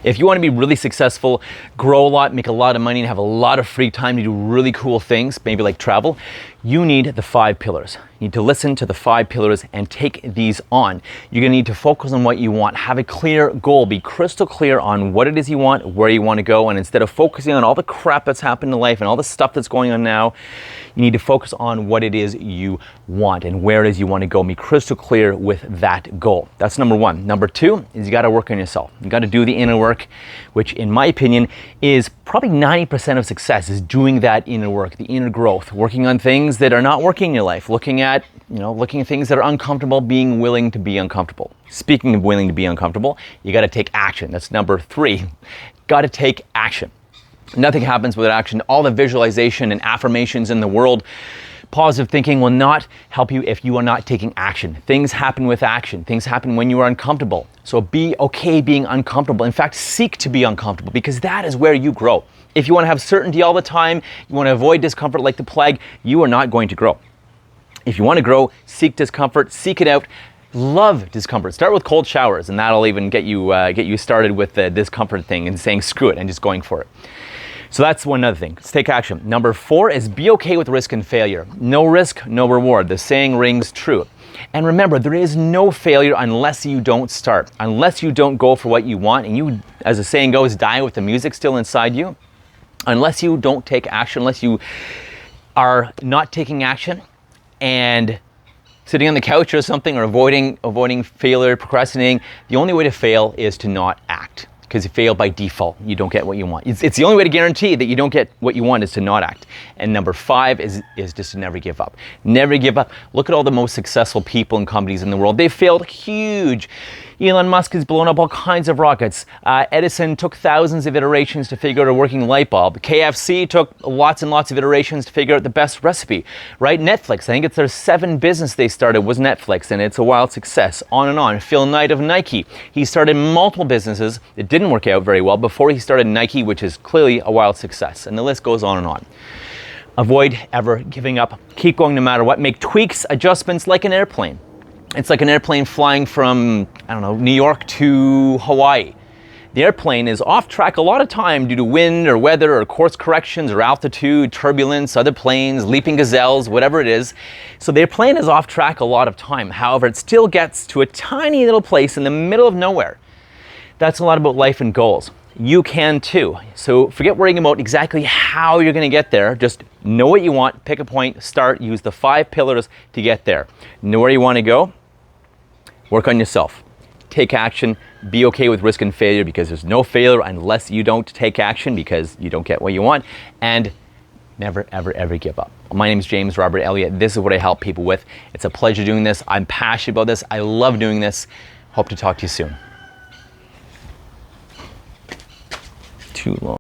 If you want to be really successful, grow a lot, make a lot of money, and have a lot of free time to do really cool things, maybe like travel, you need the 5 pillars. You need to listen to the 5 pillars and take these on. You're going to need to focus on what you want, have a clear goal, be crystal clear on what it is you want, where you want to go, and instead of focusing on all the crap that's happened in life and all the stuff that's going on now, you need to focus on what it is you want and where it is you want to go. Be crystal clear with that goal. That's number 1. Number 2 is you got to work on yourself. You got to do the inner work, which in my opinion is probably 90% of success, is doing that inner work, the inner growth, working on things that are not working in your life, looking at things that are uncomfortable, being willing to be uncomfortable. Speaking of willing to be uncomfortable, you got to take action. That's number 3. Got to take action. Nothing happens without action. All the visualization and affirmations in the world, positive thinking will not help you if you are not taking action. Things happen with action. Things happen when you are uncomfortable. So be okay being uncomfortable. In fact, seek to be uncomfortable, because that is where you grow. If you want to have certainty all the time, you want to avoid discomfort like the plague, you are not going to grow. If you want to grow, seek discomfort, seek it out. Love discomfort. Start with cold showers, and that'll even get you started with the discomfort thing and saying screw it and just going for it. So that's one other thing. Let's take action. Number 4 is be okay with risk and failure. No risk, no reward. The saying rings true. And remember, there is no failure unless you don't start, unless you don't go for what you want, and you, as the saying goes, die with the music still inside you. Unless you don't take action, unless you are not taking action and sitting on the couch or something, or avoiding failure, procrastinating, the only way to fail is to not act. Because you fail by default, you don't get what you want. It's the only way to guarantee that you don't get what you want is to not act. And number 5 is just to never give up. Never give up. Look at all the most successful people and companies in the world. They've failed huge. Elon Musk has blown up all kinds of rockets. Edison took thousands of iterations to figure out a working light bulb. KFC took lots and lots of iterations to figure out the best recipe, right? Netflix, I think it's their 7th business they started was Netflix, and it's a wild success. On and on. Phil Knight of Nike, he started multiple businesses. It didn't work out very well before he started Nike, which is clearly a wild success. And the list goes on and on. Avoid ever giving up. Keep going no matter what. Make tweaks, adjustments like an airplane. It's like an airplane flying from, New York to Hawaii. The airplane is off track a lot of time due to wind or weather or course corrections or altitude, turbulence, other planes, leaping gazelles, whatever it is. So the airplane is off track a lot of time. However, it still gets to a tiny little place in the middle of nowhere. That's a lot about life and goals. You can too. So forget worrying about exactly how you're going to get there. Just know what you want, pick a point, start, use the 5 pillars to get there. Know where you want to go. Work on yourself. Take action. Be okay with risk and failure, because there's no failure unless you don't take action, because you don't get what you want. And never, ever, ever give up. My name is James Robert Elliott. This is what I help people with. It's a pleasure doing this. I'm passionate about this. I love doing this. Hope to talk to you soon. Too long.